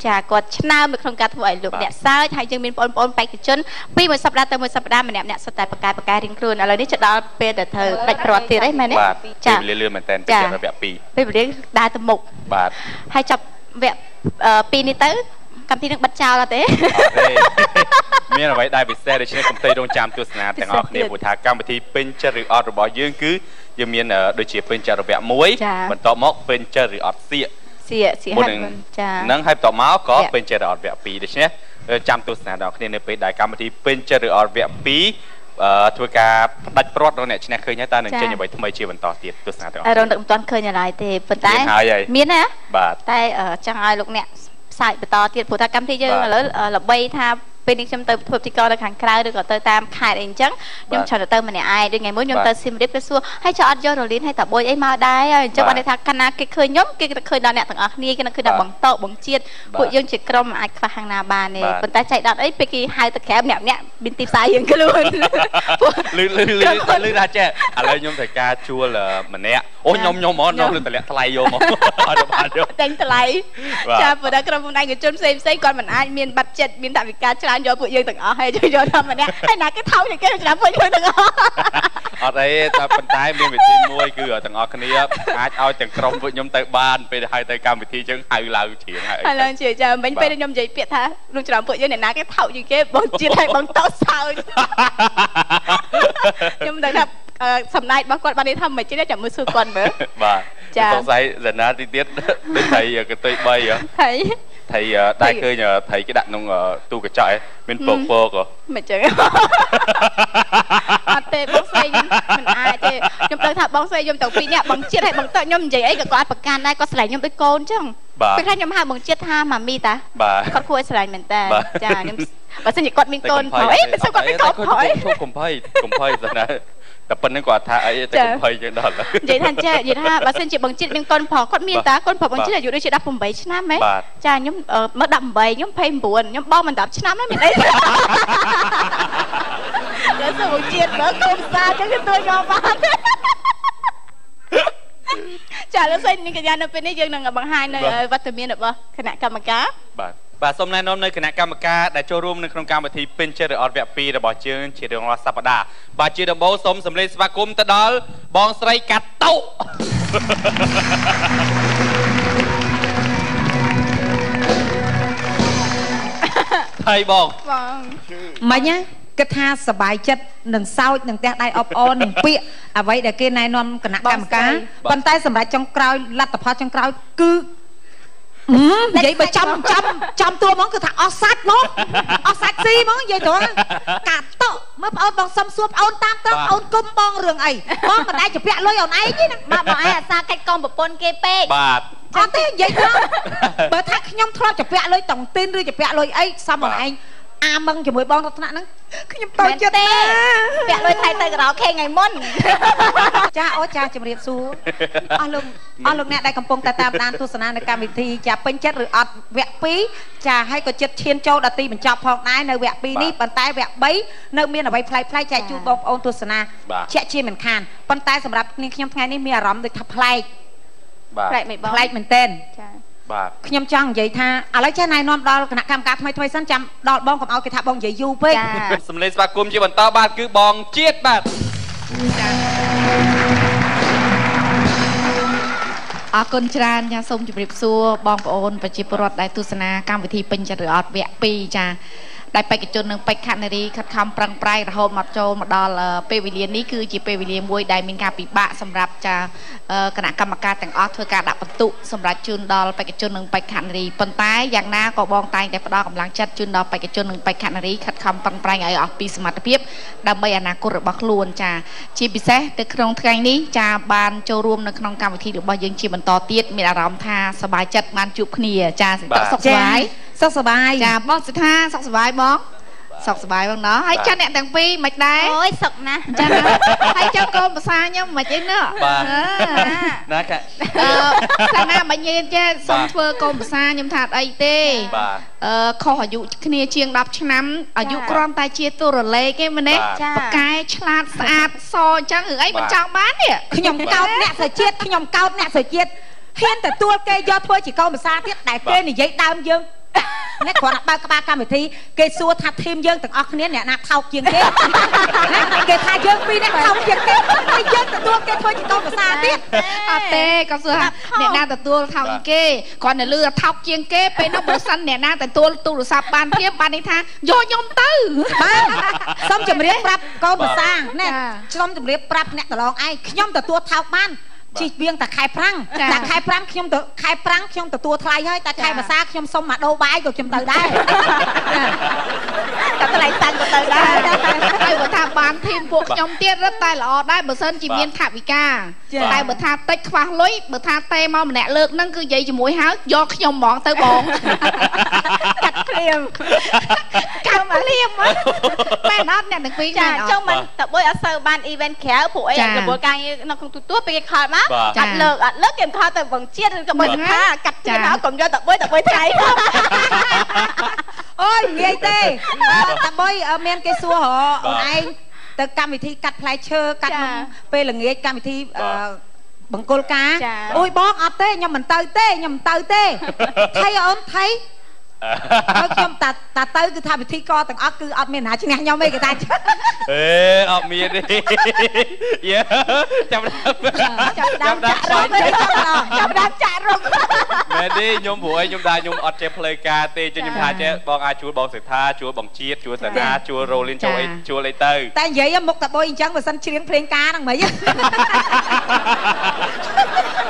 ចាគាត់ឆ្នើមនៅក្នុងការធ្វើឲ្យលោកអ្នកសើចហើយយើងមានបងប្អូនបេក្ខជនពីមួយសប្តាហ៍ទៅមួយសប្តាហ៍ម្នាក់សុទ្ធតែប្រកែរៀងខ្លួនឥឡូវនេះจะដល់ពេលដែលត្រូវដាច់ព្រាត់ទៀតហ្នឹងមែនទេចាពេលលឿនមែនតើពេលវគ្គ2ពេលវេលាដើរទៅមុខបាទហើយចាប់វគ្គ2នេះទៅកម្មវិធីនឹងបិទចោលអត់ទេមានអ្វីដែលពិសេសដូច្នេះកុំភ្លេចរងចាំទស្សនាទាំងអស់គ្នាព្រោះថាកម្មវិធីពេញចិត្តឬអត់របស់យើងគឺយើងមានដូចជាពេញចិត្តរយៈ1បន្ទាប់មកពេញចិត្តឬអត់សៀកហាត់ចានឹងហើយបន្ទាប់មកក៏ពេញចិត្តឬអត់វគ្គ2ដូច្នេះចាំទស្សនាដល់គ្នានៅពេលដែលកម្មវិធីពេញចិត្តឬអត់វគ្គ2ធ្វើការផ្ដាច់ព្រាត់ដល់អ្នកឈ្នះឃើញហើយតើនឹងចេញអ្វីថ្មីជាបន្តទៀតទស្សនាទាំងអស់រងទឹកមិនទាន់ឃើញអ្វីទេប៉ុន្តែមានណាតែចង់ឲ្យលោកអ្នកផ្សាយបន្តទៀតព្រោះថាកម្មវិធីយើងឥឡូវល្បីថាពេលនេះខ្ញុំទៅធ្វើពិធីករនៅខាងក្រៅឬក៏ទៅតាមខេត្តអីអញ្ចឹងខ្ញុំច្រើនទៅម្នាក់ឯងដូចថ្ងៃមុនខ្ញុំទៅសៀមរាបគេសួរហើយចោលអត់យករលៀនឲ្យតាបុយអីមកដែរអញ្ចឹងបានថាកាលណាគេឃើញខ្ញុំគេឃើញដល់អ្នកទាំងអស់គ្នាគេឃើញដល់បងតោបងជាតិពួកយើងជាក្រុមអាចខ្វះខាងណាបានទេប៉ុន្តែចៃដន្យអីពេលគេហៅទៅក្រៅម្នាក់មានទីផ្សារយើងខ្លួនលឺថាចេះឥឡូវខ្ញុំត្រូវការជួលម្នាក់អូខ្ញុំហ្មងខ្ញុំលើតម្លាក់ថ្លៃយកមកអត់បានយកតែថ្លៃចាប៉ុន្តែក្រុមហ៊ុនឯកជនផ្សេងគាត់មិនអាចមានបាត់ចិត្តមានថវិកាច្រើនយកពួកយើងទាំងអស់ហើយយកតែម្នាក់ហើយណាគេថោកជាងគេច្រើនពួកយើងទាំងអស់អត់ទេតែប៉ុន្តែមានវិធីមួយគឺទាំងអស់គ្នាអាចឲ្យទាំងក្រុមពួកខ្ញុំទៅបានពេលហើយទៅកម្មវិធីចឹងហៅឡើងជ្រៀងហើយឥឡូវជាចាមិញពេលខ្ញុំនិយាយពាក្យថាលោកច្រើនពួកយើងអ្នកណាគេថោកជាងគេបងជាតិហើយបងតោសើចខ្ញុំដឹងថាសំណាយរបស់គាត់បាននិយាយថាមិនចេះចាំមើលសួរគាត់មើលបាទចាសង្ស័យលណាទីទៀតដូចថៃកន្ទុយ3ថៃតែឃើញថៃគេដាក់ក្នុងទូកញ្ចក់មានពកមិនចឹងអត់ទេបងស្រីមិនអាចទេខ្ញុំដឹងថាបងស្រីខ្ញុំទៅ2នាក់បងជាតិហើយបងតើខ្ញុំនិយាយអីក៏គាត់ប្រកាន់ដែរគាត់ស្រឡាញ់ខ្ញុំដូចកូនចឹងពេលខ្លះខ្ញុំហៅបងជាតិថាម៉ាមីតាគាត់គួរឲ្យស្រឡាញ់មែនតើចាខ្ញុំបើសិនជាគាត់មានកូនផងអីមិនសូវគាត់មានកូនផងអីកុំភ័យស្ណាតែប៉ុណ្្នឹងគាត់ថាអីតែកុំភ័យចឹងដល់និយាយថាចានិយាយថាបើសិនជាបងជាតិមានកូនផងគាត់មានតាកូនផងបងជាតិអាយុដូចជា18ឆ្នាំហ៎ចាខ្ញុំមើល18ខ្ញុំ29ខ្ញុំបងមិន10ឆ្នាំហ្នឹងមានអីតែសូមបងជាតិមើលកូនសាចឹងគឺទួយយកបានចាលោកស្រីនាងកញ្ញានៅពេលនេះយើងនឹងបង្ហាញនៅវត្តមានរបស់គណៈកម្មការបាទសូមណែនាំនៅគណៈកម្មការដែលចូលរួមនៅក្នុងកម្មវិធីពេញចិត្តឬអត់វគ្គ2របស់យើងជារៀងរាល់សប្តាហ៍បាទជាដំបូងសូមសម្លេងស្វាគមន៍ទៅដល់បងស្រីកាត់តោហើយបងមិញគិតថាសบายចិត្តនឹងសោចនឹងផ្ទះដៃអបអរនឹងពាក្យអ្វីដែលគេណែនាំគណៈកម្មការប៉ុន្តែសម្រាប់ចុងក្រោយលទ្ធផលចុងក្រោយគឺនិយាយបើចំតួហ្មងគឺថាអស់សាច់ហ្មងអស់សាច់ស៊ីហ្មងនិយាយទៅកាត់តមើលប្អូនបងសុំសួរប្អូនតាមត្រង់អូនគុំបងរឿងអីបងមិនដែរជាពាក់លុយអូនឯងទេណាបាទបងឯងអាសាកិច្ចកងប្រពន្ធគេពេកបាទអត់ទេនិយាយទៅបើថាខ្ញុំធ្លាប់ជាពាក់លុយតុងទីនឬជាពាក់លុយអីសំបងឯងអាមឹងជាមួយបងទៅថ្នាក់ហ្នឹងខ្ញុំតូចចិត្តទេពាក់លុយថៃទៅការ៉ាអូខេថ្ងៃមុនចាអូចាជំរាបសួរអស់លោកអ្នកដែលកំពុងតែតាមដានទស្សនានៅកម្មវិធីចាពេញចិត្តឬអត់វគ្គ2ចាហើយក៏ចិត្តឈានចូលដល់ទីបញ្ចប់ផងដែរនៅវគ្គ2នេះប៉ុន្តែវគ្គ3នៅមានអ្វីប្លែកៗចែកជូនបងប្អូនទស្សនាជាក់ជាមិនខានប៉ុន្តែសម្រាប់ខ្ញុំថ្ងៃនេះមានអារម្មណ៍ដូចថាប្លែកមែនទែនចាបាទខ្ញុំចង់និយាយថាឥឡូវចេះណែនាំដល់គណៈកម្មការថ្មីសិនចាំដល់បងកុំឲ្យគេថាបងនិយាយយូរពេកសម្លេងស្វាគមន៍ជាបន្តបាទគឺបងជាតិបាទអរគុណច្រើនចាសូមជម្រាបសួរបងប្អូនប្រជាពលរដ្ឋដែលទស្សនាកម្មវិធីពេញចិត្តឬអត់វគ្គ2ចាដែលបេក្ខជននិងបេក្ខនារីខិតខំប្រឹងប្រែងរហូតមកចូលមកដល់ពេលវេលានេះគឺជាពេលវេលាមួយដែលមានការពិបាកសម្រាប់ចាគណៈកម្មការទាំងអស់ធ្វើការដាក់បន្ទុកសម្រាប់ជូនដល់បេក្ខជននិងបេក្ខនារីប៉ុន្តែយ៉ាងណាក៏បងតែងតែផ្ដល់កម្លាំងចិត្តជូនដល់បេក្ខជននិងបេក្ខនារីខិតខំប្រឹងប្រែងឲ្យអស់ពីសមត្ថភាពដើម្បីអនាគតរបស់ខ្លួនចាជាពិសេសនៅក្នុងថ្ងៃនេះចាបានចូលរួមនៅក្នុងកម្មវិធីរបស់យើងជាបន្តទៀតមានអារម្មណ៍ថាសប្បាយចិត្តបានជួបគ្នាចាសុខសប្បាយសុខសប្បាយចាបងសិដ្ឋាសុខសប្បាយបងសុខសប្បាយបងណោះហើយចាអ្នកទាំងពីរមិនដែរអូយសុខណាស់ចាហើយចង់កូនភាសាខ្ញុំមិនអីណាបាទណាកាកាលណាមិនញ៉េចេះសុំធ្វើកូនភាសាខ្ញុំថាអីទេបាទខុសអាយុគ្នាជាង10ឆ្នាំអាយុគ្រាន់តែជាទូរលេខឯងមែនទេបកែឆ្លាតស្អាតសអញ្ចឹងរឿងអីមិនចង់បានទេខ្ញុំកោតអ្នកសុជាតិហ៊ានទទួលគេយកធ្វើជាកូនភាសាទៀតដែលគេនិយាយដើមយើង អ្នកគ្រាន់តែបើកក្បាលកម្មវិធីគេសួរថាធីមយើងទាំងអស់គ្នាអ្នកណាថោកជាងគេគេថាយើងពីរអ្នកថោកជាងគេហើយយើងទទួលគេធ្វើជាកូនប្រសាទៀតអត់ទេក៏សួរអ្នកណាទទួលថោកគេគ្រាន់តែលឺថោកជាងគេពេលនោះបើសិនអ្នកណាទទួលទូរស័ព្ទបានធៀបបាននេះថាយកខ្ញុំទៅបាទសូមជម្រាបប្រាប់កូនប្រសាណែខ្ញុំជម្រាបប្រាប់អ្នកកន្លងឯងខ្ញុំទទួលថោកបានជីវៀងតែខែប្រាំងតែខែប្រាំងខ្ញុំទៅខែប្រាំងខ្ញុំទទួលថ្លៃហើយតែខែភាសាខ្ញុំសុំមកដូរបាយក៏ខ្ញុំទៅដែរតែថ្លៃតាំងក៏ទៅដែរហើយបើថាបានធីមពួកខ្ញុំទៀតរឹតតែល្អដែរបើសិនជាមានថវិកាតែបើថាតិចខ្វះលុយបើថាទេមកម្នាក់លើកហ្នឹងគឺនិយាយជាមួយហើយយកខ្ញុំហ្មងទៅបងកាត់ភ្លាមកាត់ភ្លាមបែរអត់អ្នកទាំងពីរចាចុះមិនតើបុយអត់សូវបាន event ក្រៅពួកអីរវល់ការងារនៅក្នុងទូពេលគេខលមកអត់លើកគេខលទៅបងជាតិឬក៏មិនថាកាត់ទៀតហើយកុំយកតើបុយថ្ងៃអូយនិយាយទេតើបុយមានគេសួរហ៎អូនឯងទៅកម្មវិធីកាត់ផ្លែឈើកាត់ពេលល្ងាចកម្មវិធីបង្គោលការអូយបងអត់ទេខ្ញុំមិនទៅទេថៃអូនថៃហើយខ្ញុំតាទៅគឺថាវិធីកទាំងអស់គឺអត់មានណាឈ្នះខ្ញុំទេគេថាអត់មានទេយ៉ាចាំដាក់ចាក់រុកមែនទេខ្ញុំព្រោះខ្ញុំថាខ្ញុំអត់ចេះផ្លូវការទេខ្ញុំថាចេះបងអាចជួលបងសេដ្ឋាជួលបងជាតិជួលសាណាជួលរ៉ូលីនជួលអីទៅតែនិយាយមុខតបុយអញ្ចឹងបើសិនច្រៀងភ្លេងការហ្នឹងមិន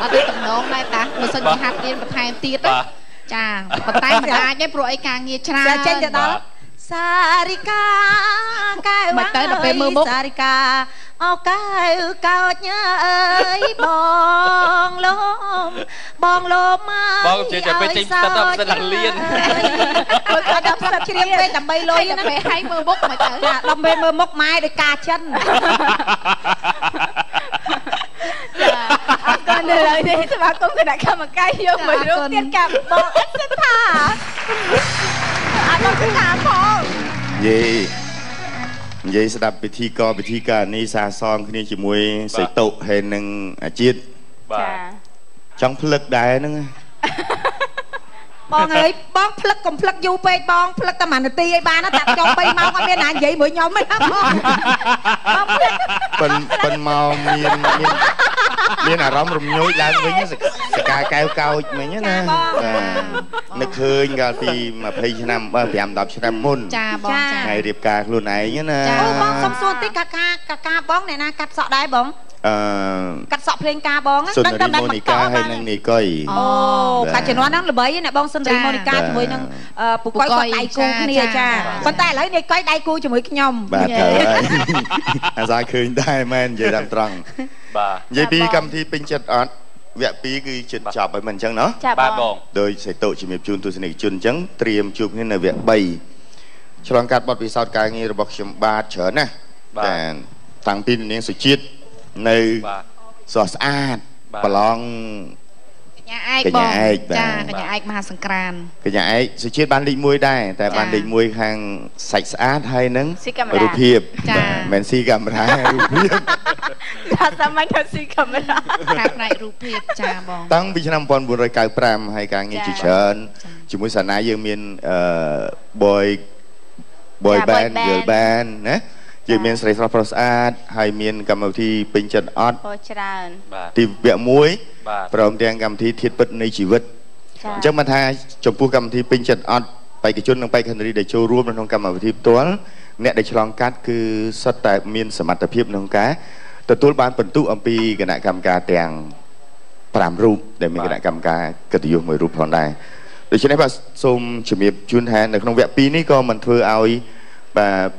អត់ទេតំណងដែរតាបើសិនជាហាត់រៀនបន្ថែមទៀតចាប៉ុន្តែមិនអាចទេព្រោះអីការងារច្រើនចេញទៅដល់សារិកាកែវមិនទៅដល់ពេលមើលមុខសារិកាអូកែវកោចញ៉ាអើយបងលោមមកបងជិះទៅចេញស្ទប់ស្ដាប់លៀនគាត់ដល់ស្ដាប់ច្រៀងពេកដើម្បីលុយណាពេលឲ្យមើលមុខមិនទៅដើម្បីមើលមុខម៉ែដោយការចិនអរគុណលើនេះស្វាគមន៍គណៈកម្មការយកមួយរូបទៀតកាបងអិតសិនថាអត់មកថាផងនិយាយស្ដាប់ពិធីការនេះសាសងគ្នាជាមួយសៃតុហើយនឹងអាជាតិបាទចង់ផ្លឹកដែរហ្នឹងបងអើយបងផ្លឹកកុំផ្លឹកយូរពេកបងផ្លឹកតែ1នាទីឲ្យបានតែខ្ញុំ3ម៉ោងអត់មានណានិយាយមួយខ្ញុំទេបងប៉ុនមកមានអារម្មណ៍រំញោចឡើងវិញសកាកែវកោចមិញណានឹកឃើញកាលពី20ឆ្នាំ5-10ឆ្នាំមុនចាបងចាថ្ងៃរៀបការខ្លួនឯងណាអូបងសុំសួរតិចកាបងអ្នកណាកាត់សក់ដែរបងកាត់សក់ភ្លេងការបងដឹងតែម៉ូនីកាហើយនឹងនីកុយអូកាត់ជំនាន់ហ្នឹងល្បីណាបងសុនរីម៉ូនីកាជាមួយនឹងពូកុយគាត់ដៃគូគ្នាចាប៉ុន្តែឥឡូវនីកុយដៃគូជាមួយខ្ញុំបាទទៅហើយអាសាឃើញដែរមែននិយាយតាមត្រង់បាទនិយាយពីកម្មវិធីពេញចិត្តអត់វគ្គ2គឺជិតចប់ហើយមិនអញ្ចឹងណាបាទបងដោយសេតុជំរាបជូនទស្សនិកជនអញ្ចឹងត្រៀមជួបគ្នានៅវគ្គ3ឆ្លងកាត់បទពិសោធន៍ការងាររបស់ខ្ញុំបាទច្រើនណាស់តែតាំងពីនាងសុជាតិនៅស្រស់ស្អាតប្រឡងកញ្ញាឯកបងចាកញ្ញាឯកមហាសង្ក្រាន្តកញ្ញាឯកសុជាតិបានលេខ1ដែរតែបានលេខ1ខាងសាច់ស្អាតហើយនឹងរូបភាពមិនស៊ីកាមេរ៉ារូបភាពថាតាមមិនស៊ីកាមេរ៉ាខាងផ្នែករូបភាពចាបងតាំងពីឆ្នាំ1995ហើយការងារជាច្រើនជាមួយសាណាយើងមានboy band girl band ណាយើងមានស្រីស្រស់ប្រុសស្អាតហើយមានកម្មវិធីពេញចិត្តអត់ច្រើនទីវគ្គ1ព្រមទាំងកម្មវិធីធាតុពិតនៃជីវិតអញ្ចឹងមកថាចំពោះកម្មវិធីពេញចិត្តអត់បេក្ខជននិងបេក្ខនារីដែលចូលរួមក្នុងកម្មវិធីផ្ទាល់អ្នកដែលឆ្លងកាត់គឺសុទ្ធតែមានសមត្ថភាពក្នុងការទទួលបានពិន្ទុអំពីគណៈកម្មការទាំង5រូបដែលមានគណៈកម្មការកិត្តិយសមួយរូបផងដែរដូច្នេះបាទសូមជំរាបជូនថានៅក្នុងវគ្គ2នេះក៏មិនធ្វើឲ្យ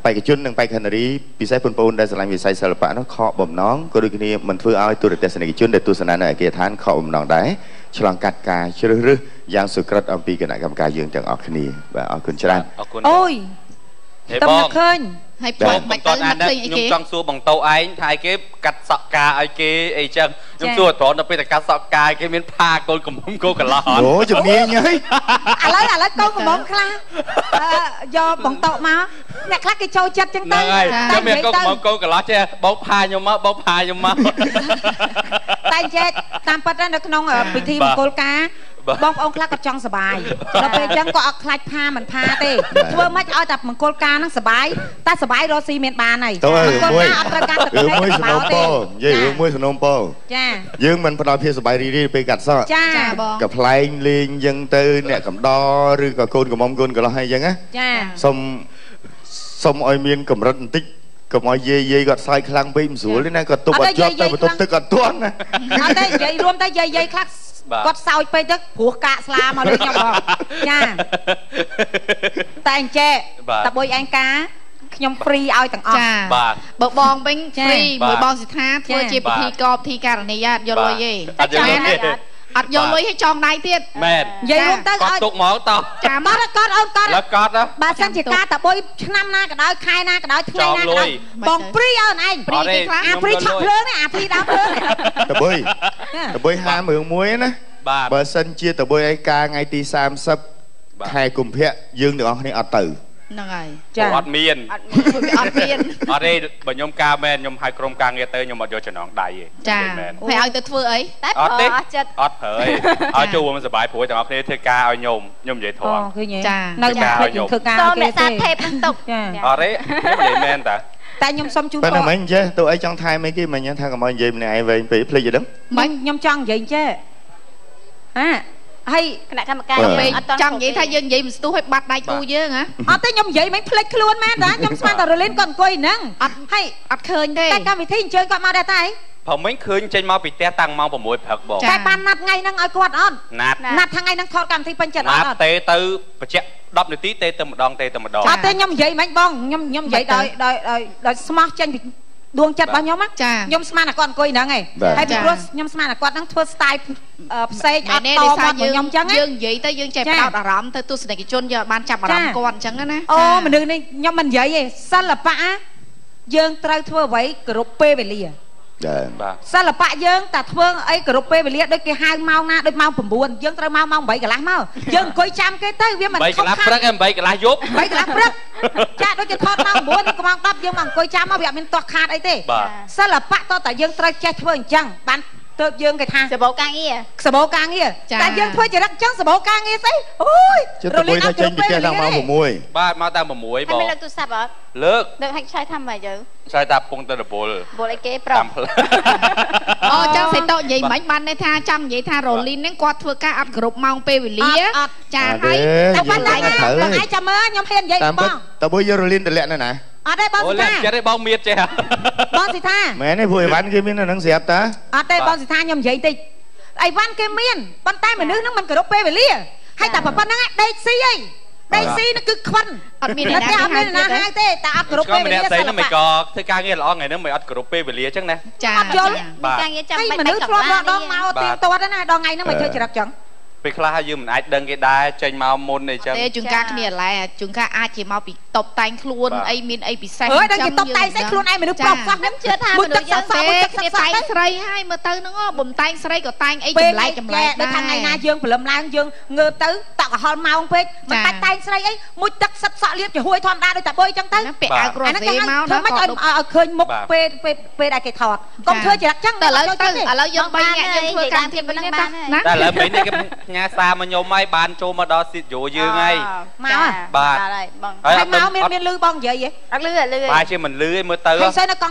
បេក្ខជននិងបេក្ខនារីពិសេសបងប្អូនដែលស្រឡាញ់វិស័យសិល្បៈនោះខកបំណងក៏ដូចគ្នាមិនធ្វើឲ្យទូរទស្សនិកជនដែលទស្សនានៅឯកដ្ឋានខកបំណងដែរឆ្លងកាត់ការជ្រើសរើសយ៉ាងសុក្រិតអំពីគណៈកម្មការយើងទាំងអស់គ្នាបាទអរគុណច្រើនអូយតំណឃើញហើយបងមិនទៅណាខ្ញុំចង់សួរបងតោឯងថាឲ្យគេកាត់សក់ការឲ្យគេអីចឹងខ្ញុំសួរត្រង់ដល់ពេលតែកាត់សក់ការគេមានផាកូនកំមុំកូនកន្លោះអូជំនាញហើយឥឡូវកូនកំមុំខ្លះយកបងតោមកអ្នកខ្លះគេចូលចិត្តចឹងទៅតែមានកូនកំមុំកូនកន្លោះចេះបោកផាខ្ញុំមកតែចេះតាមពិតនៅក្នុងពិធីមង្គលការ បងប្អូនខ្លះក៏ចង់សុបាយដល់ពេលអញ្ចឹងក៏អត់ខ្លាចផាមិនផាទេធ្វើមិនឲ្យតែមង្គលការហ្នឹងសុបាយតែសុបាយរស់ស៊ីមានបានហើយមង្គលការអត់ត្រូវការទឹកភ្នែកបោទេនិយាយមួយសំណុំពោចាយើងមិនផ្ដល់ភាពសុបាយរីករាយពេលកាត់សក់ចាបងកំ ប្លែងលេងអញ្ចឹងទៅអ្នកកំដរឬក៏កូនកំមុំកូនកន្លោះអីអញ្ចឹងណាចាសុំឲ្យមានកម្រិតបន្តិចកុំឲ្យយាយគាត់សើចខ្លាំងពេកមិនស្រួលទេណាគាត់ទប់អត់ជាប់ទៅបន្ទប់ទឹកអត់ទាន់ណាអត់ទេនិយាយរួមទៅយាយខ្លះគាត់សើចពេកទៅព្រោះកាកស្លាមកលើខ្ញុំបងចាតែអញ្ចេះតបុយឯងការខ្ញុំហ្វ្រីឲ្យទាំងអស់ចាបើបងវិញហ្វ្រីមួយបងសិដ្ឋាធ្វើជាពិធីកោពិធីករណីអត់យកលុយទេអត់យកលុយទេអត់យកលុយឲ្យចងដៃទៀតមែននិយាយរួមទៅឲ្យទុកមកតោះចាមកគាត់អូនគាត់លើគាត់បើសិនជាការតបុយឆ្នាំណាក៏ដោយខែណាក៏ដោយថ្ងៃណាក៏ដោយបងព្រីអូនឯងព្រីគេខ្លះអាព្រីឆក់ភ្លើងនេះអាព្រីដើមភ្លើងតបុយហាមរឿងមួយណាបើសិនជាតបុយឯកាថ្ងៃទី30ខែកុម្ភៈយើងទាំងអស់គ្នាអត់ទៅហ្នឹងហើយចាអត់មានអត់មានអត់ទេបើខ្ញុំការមែនខ្ញុំឲ្យក្រុមការងារទៅខ្ញុំអត់យកចំណងដៃទេចាហើយឲ្យទៅធ្វើអីតែអត់ទេអត់ប្រើអីឲ្យចូលមិនសុបាយព្រួយទាំងអស់គ្នាធ្វើការឲ្យខ្ញុំនិយាយធំចានៅមកធ្វើការឲ្យគេទេសូមអ្នកសាថេបនឹងទុកអត់ទេខ្ញុំនិយាយមែនតាតែខ្ញុំសុំជូនប៉ុន្តែមិនចេះទៅអីចង់ថែមអីគេមិនថាកុំឲ្យនិយាយម្នាក់ឯងវែងពេកភ្លេចទេមិនខ្ញុំចង់និយាយចេះហើយគណៈកម្មការអត់ចង់និយាយថាយើងនិយាយមិនស្ទុះឲ្យបាត់ដៃគូយើងហ៎អត់ទេខ្ញុំនិយាយមិនភ្លេចខ្លួនមែនតាខ្ញុំស្មានតែរលីនគាត់អង្គុយហ្នឹងអត់ហើយអត់ឃើញទេតែកម្មវិធីអញ្ជើញគាត់មកដែរតែព្រោះមិញឃើញចេញមកពីផ្ទះតាំងម៉ោង6ព្រឹកបងតែបានណាត់ថ្ងៃហ្នឹងឲ្យគាត់អត់ណាត់ថ្ងៃហ្នឹងថតកម្មវិធីពេញចិត្តអត់ណាត់ទេទៅបញ្ជាក់10នាទីទេទៅម្ដងទេទៅម្ដងអត់ទេខ្ញុំនិយាយមិនបងខ្ញុំនិយាយដោយស្មោះចេញពីដួងចិត្តរបស់ខ្ញុំខ្ញុំស្មានតែគាត់អង្គុយហ្នឹងឯងហើយពីព្រោះខ្ញុំស្មានតែគាត់ហ្នឹងធ្វើ style ផ្សេងអត់តមកខ្ញុំអញ្ចឹងយើងនិយាយទៅយើងចេះផ្ដោតអារម្មណ៍ទៅទស្សនិកជនយើងបានចាប់អារម្មណ៍គាត់អញ្ចឹងណាអូមនុស្សនេះខ្ញុំមិននិយាយទេសិល្បៈយើងត្រូវធ្វើអ្វីគោរពពេលវេលាបាទសិល្បៈយើងតែធ្វើអីគោរពពេលវេលាដូចគេហៅម៉ោងណាដូចម៉ោង9យើងត្រូវម៉ោង8កន្លះមកយើងអង្គុយចាំគេទៅវាមិន8កន្លះព្រឹកឯង8កន្លះយប់8កន្លះព្រឹកចាដូចគេថតម៉ោង9ម៉ោង10យើងមកអង្គុយចាំមកវាអត់មានទាស់ខាតអីទេសិល្បៈតតែយើងត្រូវចេះធ្វើអញ្ចឹងបានទៅយើងគេថាសបោការងារតែយើងធ្វើចរិតអញ្ចឹងសបោការងារស្អីអូយរលីនអត់ចេញពីផ្ទះដល់ម៉ោង6បាទមកតាម6បងហើយមានលើកទូរស័ព្ទអត់លើកឲ្យឆ្លើយថាម៉េចទៅឆ្លើយថាពងទៅរពលអីគេប្រុសអូចឹងសេតតនិយាយមិញបានន័យថាចង់និយាយថារលីនហ្នឹងគាត់ធ្វើការអត់គ្រប់ម៉ោងពេលវេលាចាហើយតែបានតែថ្ងៃចាំមើលខ្ញុំហ៊ាននិយាយបងតើបើយករលីនតម្លាក់នៅណាអត់ទេបងសិដ្ឋាចិត្តទេបងមៀតចេះបងសិដ្ឋាមែនទេព្រោះអីវ៉ាន់គេមាននៅនឹងស្រាប់តាអត់ទេបងសិដ្ឋាខ្ញុំនិយាយតិចអីវ៉ាន់គេមានប៉ុន្តែមនុស្សហ្នឹងមិនគោរពពេលវេលាហើយតែប៉ុណ្្នឹងដេកស៊ីអីដេកស៊ីហ្នឹងគឺខ្វិនអត់មានអ្នកហៅទេតែអត់គោរពពេលវេលាសិល្បៈមិនក៏ធ្វើការងារល្អថ្ងៃហ្នឹងមិនអត់គោរពពេលវេលាអញ្ចឹងណាចាអត់យល់ការងារចាំមិនមនុស្សធ្លាប់ដងមកទៀងទាត់ណាដល់ថ្ងៃហ្នឹងមិនធ្វើចរិតចឹងពេលខ្លះយើងមិនអាចដឹងគេដែរចេញមកមុនអីចឹងទេជួនកាលគ្នាឡែជួនកាលអាចជាមកពីតបតែងខ្លួនអីមានអីពិសេសអើដល់គេតបតែងស្អីខ្លួនឯងមនុស្សប្រុសសោះខ្ញុំជឿថាមនុស្សយើងទេគ្នាតែងស្រីហើយមើលទៅហ្នឹងបំតែងស្រីក៏តែងអីចម្លែកដែរដល់ថ្ងៃណាយើងព្រលឹមឡើងយើងងើបទៅតក់កុហលម៉ោងពេកមិនបាច់តែងស្រីអីមួយទឹកសិតសក់លៀបជាហួយធម្មតាដូចតែបុយចឹងទៅពាក់អាវក្រសេមកណាធ្វើមិនឲ្យឃើញមុខពេលដែលគេថតកុំធ្វើចរិតចឹងតែឥឡូវយើង3នាក់យើងធ្វើការទៀតវិញណាតែឥឡូវមិញនេះគេផ្ញើសារមកខ្ញុំហើយបានចូលមកដល់ស៊ីតយោយើងហើយមកបាទហើយបងហើយមកមានលឺបងនិយាយអត់លឺបាទជាមិនលឺឯងមើលទៅ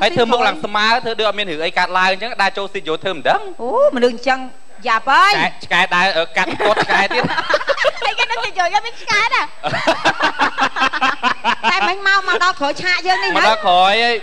ហើយធ្វើមុខឡើងស្មើធ្វើដូចអត់មានរឿងអីកាត់ឡើងអញ្ចឹងដើរចូលស៊ីតយោធ្វើមិនដឹងអូមនុស្សអញ្ចឹងយ៉ាប់ហើយឆ្កែដើរកាត់គាត់ឆ្កែទៀតហើយគេនឹងស៊ីតយោយកមានឆ្កែណាតែមិញមកដល់ក្រោយឆាកយើងនេះមកដល់ក្រោយហើយ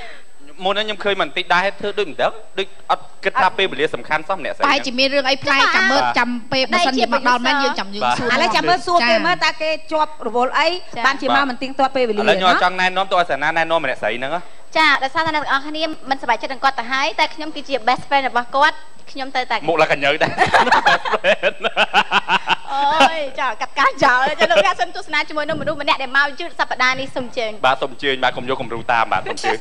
មុនខ្ញុំឃើញមិនតិចដែរធ្វើដូចមិនដឹងដូចអត់គិតថាពេលវេលាសំខាន់សោះម្នាក់ស្រីតែជាមានរឿងអីប្លែកចាំមើលចាំពេលបើសិនជាមកដល់មែនយើងចាំយើងសួរឥឡូវចាំមើលសួរគេមើលតើគេជាប់រវល់អីបានជាមកមិនទៀងទាត់ពេលវេលាឥឡូវខ្ញុំចង់ណែនាំទៅឲ្យសាណាណែនាំម្នាក់ស្រីហ្នឹងចាដោយសារថាអ្នកទាំងអស់គ្នាមិនសប្បាយចិត្តនឹងគាត់ទៅហើយតែខ្ញុំគឺជា best friend របស់គាត់ខ្ញុំទៅតែមុខឡើងកញ្ញើដែរអូយចាកាត់ការចោលចាលោកអ្នកសូមទស្សនាជាមួយនឹងមនុស្សម្នាក់ដែលមកយឺតសប្តាហ៍នេះសូមជើញបាទសូមជើញបាទកុំយកគំរូតាមបាទសូមជើញ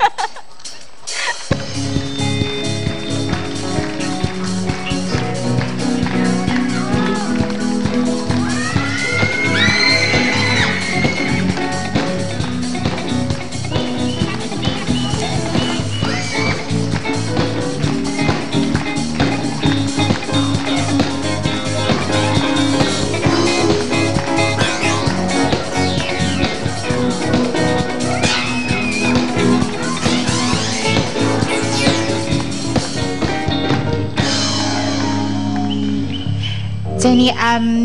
ថ្ងៃនេះ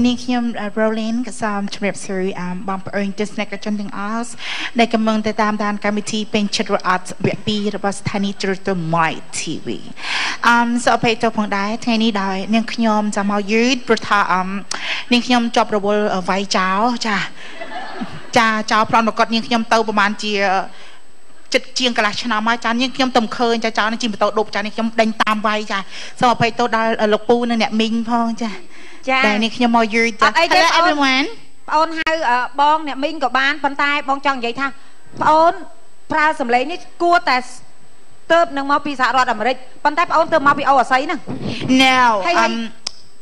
នាងខ្ញុំ Roland ក៏សូមជម្រាបសួរបងប្អូនទស្សនិកជនទាំងអស់ដែលកំពុងតាមដានកម្មវិធីពេញចិត្តរអត់វគ្គ2របស់ស្ថានីយ៍ទូរទស្សន៍ My TV សូមអភ័យទោសផងដែរថ្ងៃនេះដោយនាងខ្ញុំចាំមកយឺតព្រោះថានាងខ្ញុំជាប់រវល់វាយចោលចាចោលប្លន់មកគាត់នាងខ្ញុំទៅប្រហែលជាចិត្តជាងកន្លះឆ្នាំហើយចានាងខ្ញុំទៅឃើញចាចោលនឹងជិះម៉ូតូដប់ចានាងខ្ញុំដេញតាមវាយចាសូមអភ័យទោសដល់លោកពូនិងអ្នកមីងផងចាតែនេះខ្ញុំមកយឺតចា Hello everyone បងអូនហៅបងអ្នកមីងក៏បានប៉ុន្តែបងចង់និយាយថាបងអូនប្រើសម្លេងនេះគួរតែទៅនឹងមកពីសហរដ្ឋអាមេរិកប៉ុន្តែបងអូនទៅមកពីអូអាស័យហ្នឹង Now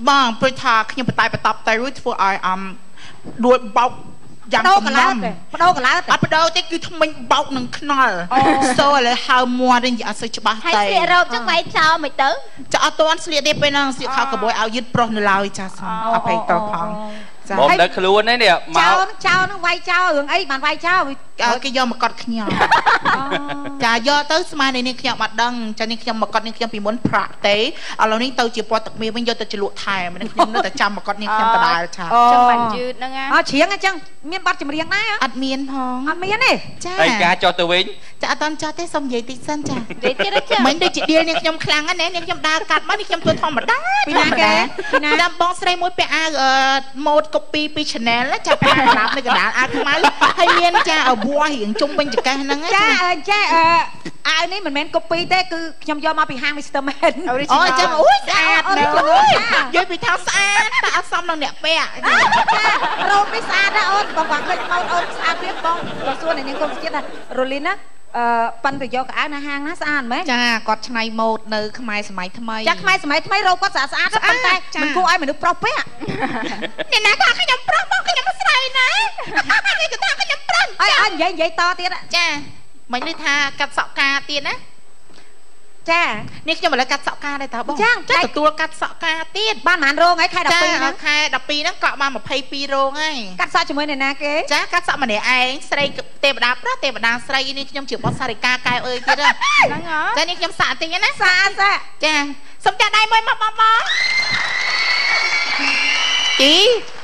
បងព្រោះថាខ្ញុំបតែបតប់ទៅរួចធ្វើឲ្យដួលបោកយ៉ាងកំឡុងបដូរកន្លោតអត់បដូរទេគឺថ្មិញបោកនឹងខ្នល់សូឥឡូវហៅមាត់វិញអត់សូវច្បាស់តែហើយស្លៀករ៉ូបចឹងវាយចោលមិនទៅចាអត់ទាន់ស្លៀកទេពេលហ្នឹងស្លៀកខោកបួយឲ្យយឺតប្រុសនៅឡើយចាសូមអភ័យទោសផងចាមកដល់ខ្លួននេះមកចោលនឹងវាយចោលរឿងអីបានវាយចោលគេយកមកកត់ខ្ញុំចាយកទៅស្មើនេះខ្ញុំអត់ដឹងចានេះខ្ញុំមកកត់នេះខ្ញុំពីមុនប្រាក់ទេឥឡូវនេះទៅជាពណ៌ទឹកមាសវិញយកទៅជ្រលក់ថែមនេះខ្ញុំនៅតែចាំមកកត់នេះខ្ញុំដដែលចាចឹងបានយឺតហ្នឹងច្រៀងអញ្ចឹងមានបទចម្រៀងដែរអត់មានផងអត់មានទេចាហើយការចោះទៅវិញចាអត់តន់ចោះទេសុំនិយាយតិចសិនចានិយាយទៀតចាមិនដូចជាឌីលនេះខ្ញុំខ្លាំងណាស់នេះខ្ញុំដើរកាត់មកនេះខ្ញុំធ្វើធម្មតាពីណាគេពីណាតាមបងស្រីមួយពាក់អាវម៉ូត copy ពី Chanel ចាពាក់ក្រាបនៅកណ្ដាលអាវខ្មៅហើយមានចាអវ័យរៀងជុំវិញចង្កេះហ្នឹងចាអាវនេះមិនមែន copy ទេគឺខ្ញុំយកមកពីហាង Mr. Man អូចាំអូយស្អាតណាស់និយាយពីថាស្អាតតែអត់សមនឹងអ្នកពាក់ចារ៉ូបនេះស្អាតណាស់អូនបងគាត់ឃើញម៉ូតអូនស្អាតទៀតបងសួរអ្នកនាងគុំជាតិថា Roland ណាប៉ិនទៅយកកៅអៅនៅហាងណាស្អាតមែនចាគាត់ឆ្នៃម៉ូតនៅខ្មែរសម័យថ្មីចាខ្មែរសម័យថ្មីរ៉ូបគាត់ស្អាតប៉ុន្តែមិនគួរឲ្យមនុស្សប្រុសពាក់អ្នកណាថាខ្ញុំប្រុសមកខ្ញុំស្រីណាគេគាត់ថាខ្ញុំប្រុសអើនិយាយតទៀតចាមិននេះថាកាត់សក់ការទៀតណាចានេះខ្ញុំឥឡូវកាត់សក់ការដែរតើបងចាទទួលកាត់សក់ការទៀតបានប៉ុន្មានរោងហើយខែ12ហ្នឹងខែ12ហ្នឹងកក់បាន22រោងហើយកាត់សក់ជាមួយអ្នកណាគេចាកាត់សក់ម្នាក់ឯងស្រីទេវតាប្រុសទេវតាស្រីនេះខ្ញុំជាបតសារិកាកែវអើយទៀតហ្នឹងចានេះខ្ញុំសាកតិចណាសាកចាសុំចាដៃមួយមកបងជី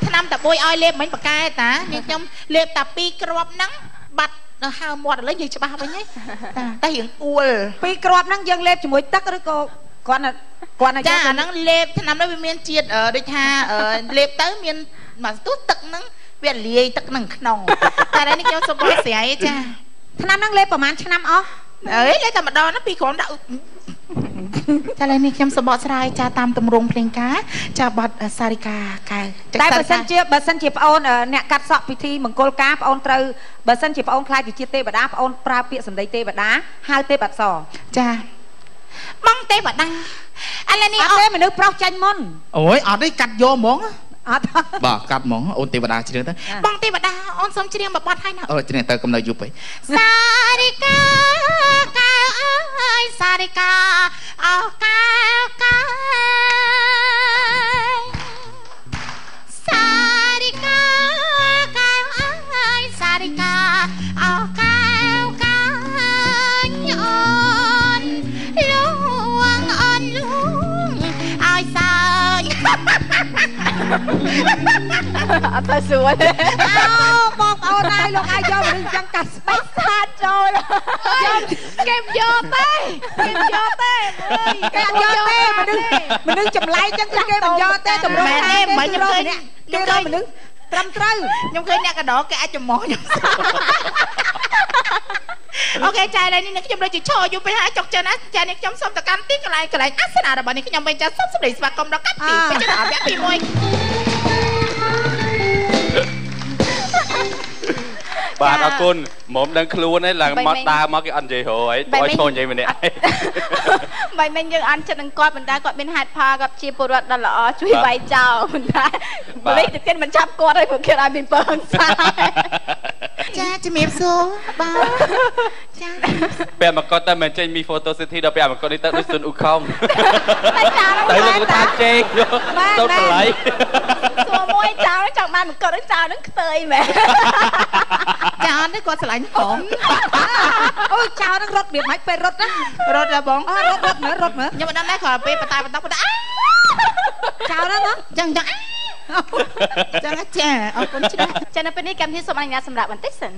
ថ្នាំតាបួយឲ្យលេបមិញបកែតានេះខ្ញុំលេបតា2គ្រាប់ហ្នឹងបាត់នៅហៅមាត់ឥឡូវនិយាយច្បាស់វិញហ៎តែរៀងអួល2គ្រាប់ហ្នឹងយើងលេបជាមួយទឹកឬក៏គាត់ចាអាហ្នឹងលេបថ្នាំនោះវាមានជាតិដូចថាលេបទៅមានមកស្ទុះទឹកហ្នឹងវាលាយទឹកហ្នឹងក្នុងតែនេះខ្ញុំសុំបកស្រាយចាថ្នាំហ្នឹងលេបប្រហែលឆ្នាំអស់អើយលេបតែម្ដងហ្នឹង2គ្រាប់ដាក់ចាឥឡូវនេះខ្ញុំសបកស្រាយចាតាមទម្រង់ភ្លេងការចាបတ်សារិកាកែវតែបើសិនជាប្អូនអ្នកកាត់សក់ពិធីមង្គលការប្អូនត្រូវបើសិនជាប្អូនខ្លាចជាជាតិទេវតាប្អូនប្រើពាក្យសម្ដីទេវតាហៅទេពអក្សរចាបងទេវតាឥឡូវនេះអត់ទេមនុស្សប្រុសចាញ់មុនអូយអត់ទេកាត់យកហ្មងអត់បាទកាត់ហ្មងអូនទេវតាច្រៀងទៅបងទេវតាអូនសុំច្រៀងមួយបទហើយណាអូច្រៀងទៅកំនៅយប់ពេកសារិកាកែវអើយសារិកាអោកែវកែវសារិកាកែវអើយសារិកាអោកែវកែវញអូនលួងអូនលួងឲ្យសើញអត់ទៅស្រួលទេបងប្អូនហើយលោកអាចយកមនុស្សចឹងកាត់ស្បែកសាទចូលគេមិនយកទេគេមិនយកទេគេអត់យកទេមនុស្សចម្លែកចឹងគេមិនយកទេតម្រូវតែមិនខ្ញុំឃើញគេរកមនុស្សត្រឹមត្រូវខ្ញុំឃើញអ្នកកដោគេអាចចំមោះខ្ញុំអូខេចាឥឡូវនេះខ្ញុំដូចជាឈរយូរពេកហើយចុកចិនណាចានេះខ្ញុំសូមទៅកាន់ទីកន្លែងអាសនៈរបស់នេះខ្ញុំវិញចាសូមសម្ដីស្វាគមន៍ដល់កាត់ទីពេជ្រអវៈទី1បាទអរគុណមុំដឹងខ្លួនឯងឡើងមកដើរមកគេអត់និយាយហៅអីទៅឲ្យឈរនិយាយម្នាក់ឯងបែរមិញយើងអន់ចិត្តនឹងគាត់ប៉ុន្តែគាត់មានហេតុផលគាត់ជាពលរដ្ឋដ៏ល្អជួយវាយចោលប៉ុន្តែប៉ូលីសទៅទៀតមិនចាប់គាត់ឲ្យពួកគេឲ្យមានពើហិង្សាចាជំរាបសួរបាទចាពេលមកគាត់ទៅមិនចេញមី photo city ដល់ពេលមកគាត់នេះទៅដូចស៊ុនអ៊ូខំតែលោកថាចេកទៅបល័យសួរមួយចោលចង់បានមកគាត់នឹងចោលនឹងខ្ទើយមែនចាអត់ទេគាត់ឆ្លាញ់ហងអូយចោលនឹងរត់វាមិនពេលរត់ណារត់ដល់បងរត់មើលខ្ញុំមិនដឹងដែរគ្រាន់ពេលបតែចោលហ្នឹងចឹង ចាអរគុណច្រើនចានៅពេលនេះកម្មវិធីសូមអនុញ្ញាតសម្រាប់បន្តិចសិន